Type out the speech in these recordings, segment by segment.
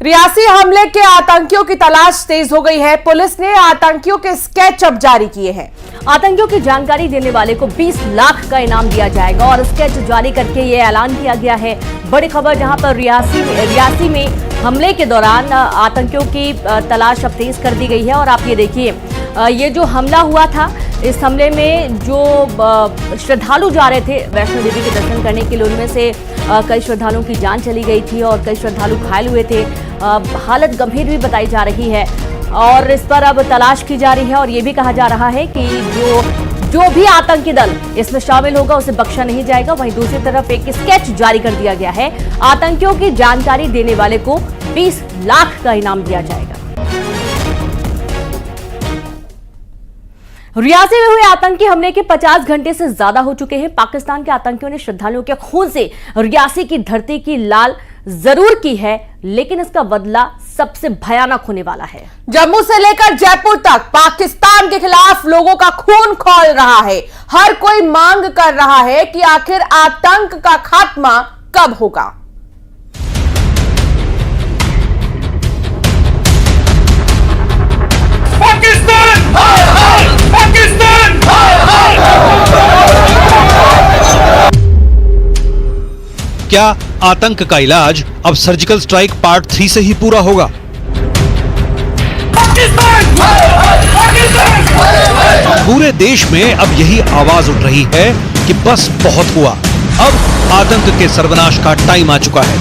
रियासी हमले के आतंकियों की तलाश तेज हो गई है। पुलिस ने आतंकियों के स्केच अब जारी किए हैं। आतंकियों की जानकारी देने वाले को 20 लाख का इनाम दिया जाएगा और स्केच जारी करके ये ऐलान किया गया है। बड़ी खबर जहां पर रियासी में हमले के दौरान आतंकियों की तलाश अब तेज कर दी गई है। और आप ये देखिए, ये जो हमला हुआ था, इस हमले में जो श्रद्धालु जा रहे थे वैष्णो देवी के दर्शन करने के लिए, उनमें से कई श्रद्धालुओं की जान चली गई थी और कई श्रद्धालु घायल हुए थे। हालत गंभीर भी बताई जा रही है और इस पर अब तलाश की जा रही है। और ये भी कहा जा रहा है कि जो भी आतंकी दल इसमें शामिल होगा उसे बख्शा नहीं जाएगा। वहीं दूसरी तरफ एक स्केच जारी कर दिया गया है। आतंकियों की जानकारी देने वाले को 20 लाख का इनाम दिया जाएगा। रियासी में हुए आतंकी हमले के 50 घंटे से ज्यादा हो चुके हैं। पाकिस्तान के आतंकियों ने श्रद्धालुओं के खून से रियासी की धरती की लाल जरूर की है, लेकिन इसका बदला सबसे भयानक होने वाला है। जम्मू से लेकर जयपुर तक पाकिस्तान के खिलाफ लोगों का खून खौल रहा है। हर कोई मांग कर रहा है कि आखिर आतंक का खात्मा कब होगा। पाकिस्तान हाय हाय, पाकिस्तान हाय हाय। क्या आतंक का इलाज अब सर्जिकल स्ट्राइक पार्ट 3 से ही पूरा होगा? पाकिस्तान हाय हाय, पाकिस्तान हाय हाय। पूरे देश में अब यही आवाज उठ रही है कि बस बहुत हुआ, अब आतंक के सर्वनाश का टाइम आ चुका है।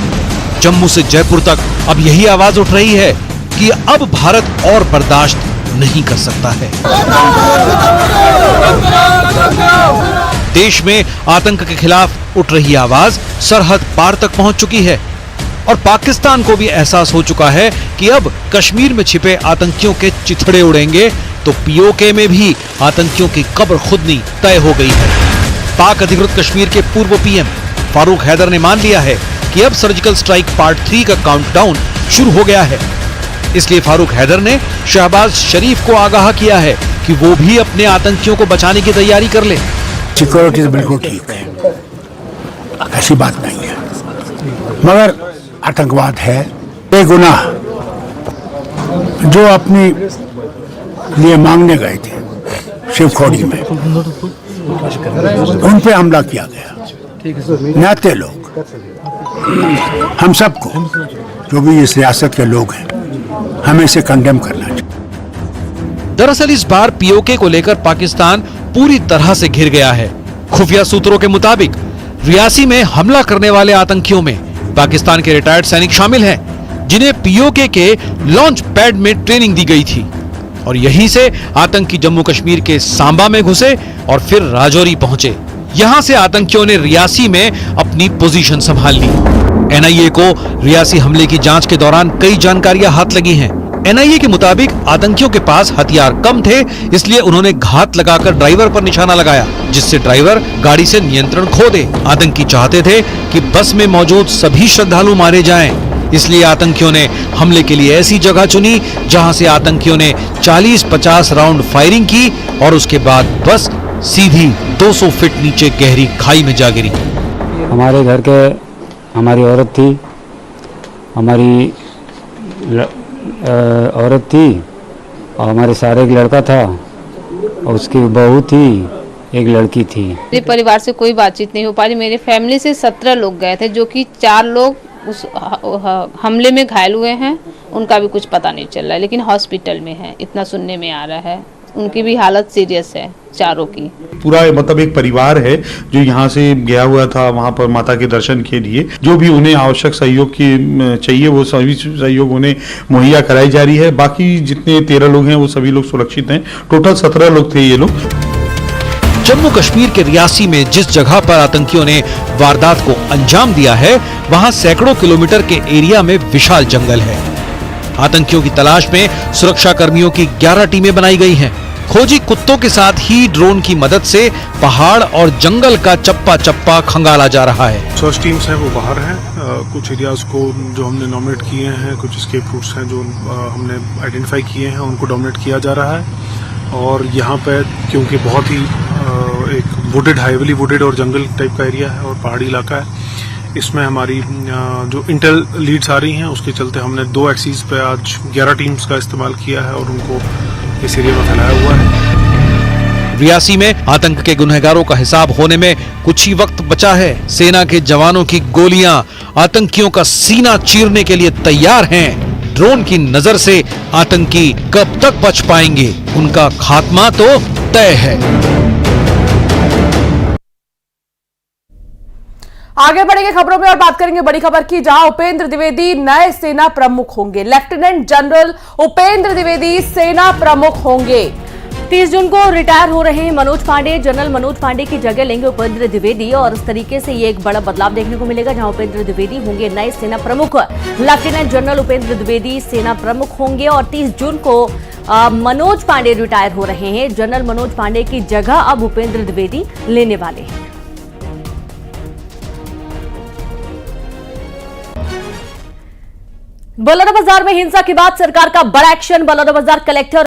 जम्मू से जयपुर तक अब यही आवाज उठ रही है कि अब भारत और बर्दाश्त नहीं कर सकता है। देश में आतंक के खिलाफ उठ रही आवाज सरहद पार तक पहुंच चुकी है और पाकिस्तान को भी एहसास हो चुका है कि अब कश्मीर में छिपे आतंकियों के चिथड़े उड़ेंगे तो पीओके में भी आतंकियों की कब्र खुदनी तय हो गई है। पाक अधिकृत कश्मीर के पूर्व पीएम फारूक हैदर ने मान लिया है कि अब सर्जिकल स्ट्राइक पार्ट 3 का काउंटडाउन शुरू हो गया है। इसलिए फारूक हैदर ने शहबाज शरीफ को आगाह किया है कि वो भी अपने आतंकियों को बचाने की तैयारी कर ले। सिक्योरिटी तो बिल्कुल ठीक है, ऐसी बात नहीं है, मगर आतंकवाद है बेगुनाह। जो अपने लिए मांगने गए थे शिवखोड़ी में, उन पे हमला किया गया। नाते लोग, हम सबको, जो भी इस रियासत के लोग हैं, हमें इसे कंडेम करना चाहिए। दरअसल इस बार पीओके को लेकर पाकिस्तान पूरी तरह से घिर गया है। खुफिया सूत्रों के मुताबिक रियासी में हमला करने वाले आतंकियों में पाकिस्तान के रिटायर्ड सैनिक शामिल हैं, जिन्हें पीओके के लॉन्च पैड में ट्रेनिंग दी गई थी और यहीं से आतंकी जम्मू कश्मीर के सांबा में घुसे और फिर राजौरी पहुंचे। यहां से आतंकियों ने रियासी में अपनी पोजीशन संभाल ली। एनआईए को रियासी हमले की जांच के दौरान कई जानकारियां हाथ लगी हैं। एनआईए के मुताबिक आतंकियों के पास हथियार कम थे, इसलिए उन्होंने घात लगाकर ड्राइवर पर निशाना लगाया, जिससे ड्राइवर गाड़ी से नियंत्रण खो दे। आतंकी चाहते थे कि बस में मौजूद सभी श्रद्धालु मारे जाएं, इसलिए आतंकियों ने हमले के लिए ऐसी जगह चुनी जहां से आतंकियों ने 40-50 राउंड फायरिंग की और उसके बाद बस सीधी 200 फीट नीचे गहरी खाई में जा गिरी। हमारे घर के हमारी औरत थी, हमारी औरत थी और हमारे सारे एक लड़का था और उसकी बहू थी, एक लड़की थी। मेरे परिवार से कोई बातचीत नहीं हो पा रही। मेरे फैमिली से 17 लोग गए थे, जो कि 4 लोग उस हमले में घायल हुए हैं। उनका भी कुछ पता नहीं चल रहा है, लेकिन हॉस्पिटल में है, इतना सुनने में आ रहा है। उनकी भी हालत सीरियस है, चारों की। पूरा मतलब एक परिवार है जो यहाँ से गया हुआ था वहाँ पर माता के दर्शन के लिए। जो भी उन्हें आवश्यक सहयोग की चाहिए वो सभी सहयोग उन्हें मुहैया कराई जा रही है। बाकी जितने 13 लोग हैं वो सभी लोग सुरक्षित हैं। टोटल 17 लोग थे ये लोग। जम्मू कश्मीर के रियासी में जिस जगह पर आतंकियों ने वारदात को अंजाम दिया है, वहां सैकड़ों किलोमीटर के एरिया में विशाल जंगल है। आतंकियों की तलाश में सुरक्षा कर्मियों की 11 टीमें बनाई गई हैं। खोजी कुत्तों के साथ ही ड्रोन की मदद से पहाड़ और जंगल का चप्पा चप्पा खंगाला जा रहा है। सर्च टीम्स हैं वो बाहर हैं, कुछ एरियाज को जो हमने नॉमिनेट किए हैं, कुछ escape routes हैं जो हमने आइडेंटिफाई किए हैं, उनको डोमिनेट किया जा रहा है। और यहाँ पे क्योंकि बहुत ही एक वुडेड, हाईली वुडेड और जंगल टाइप का एरिया है और पहाड़ी इलाका है, इसमें हमारी जो इंटेल लीड्स आ रही हैं उसके चलते हमने 2 एक्सीज पे आज 11 टीम्स का इस्तेमाल किया है और उनको इस एरिया में फैलाया हुआ है। रियासी में आतंक के गुनहगारों का हिसाब होने में कुछ ही वक्त बचा है। सेना के जवानों की गोलियां आतंकियों का सीना चीरने के लिए तैयार हैं। ड्रोन की नजर से आतंकी कब तक बच पाएंगे, उनका खात्मा तो तय है। आगे बढ़ेंगे खबरों में और बात करेंगे बड़ी खबर की, जहां उपेंद्र द्विवेदी नए सेना प्रमुख होंगे। लेफ्टिनेंट जनरल उपेंद्र द्विवेदी सेना प्रमुख होंगे। 30 जून को रिटायर हो रहे हैं मनोज पांडे, जनरल मनोज पांडे की जगह लेंगे उपेंद्र द्विवेदी और इस तरीके से ये एक बड़ा बदलाव देखने को मिलेगा, जहां उपेंद्र द्विवेदी होंगे नए सेना प्रमुख। लेफ्टिनेंट जनरल उपेंद्र द्विवेदी सेना प्रमुख होंगे और 30 जून को मनोज पांडे रिटायर हो रहे हैं। जनरल मनोज पांडे की जगह अब उपेंद्र द्विवेदी लेने वाले हैं। बलौदाबाजार में हिंसा के बाद सरकार का बड़ा एक्शन। बलौदाबाजार कलेक्टर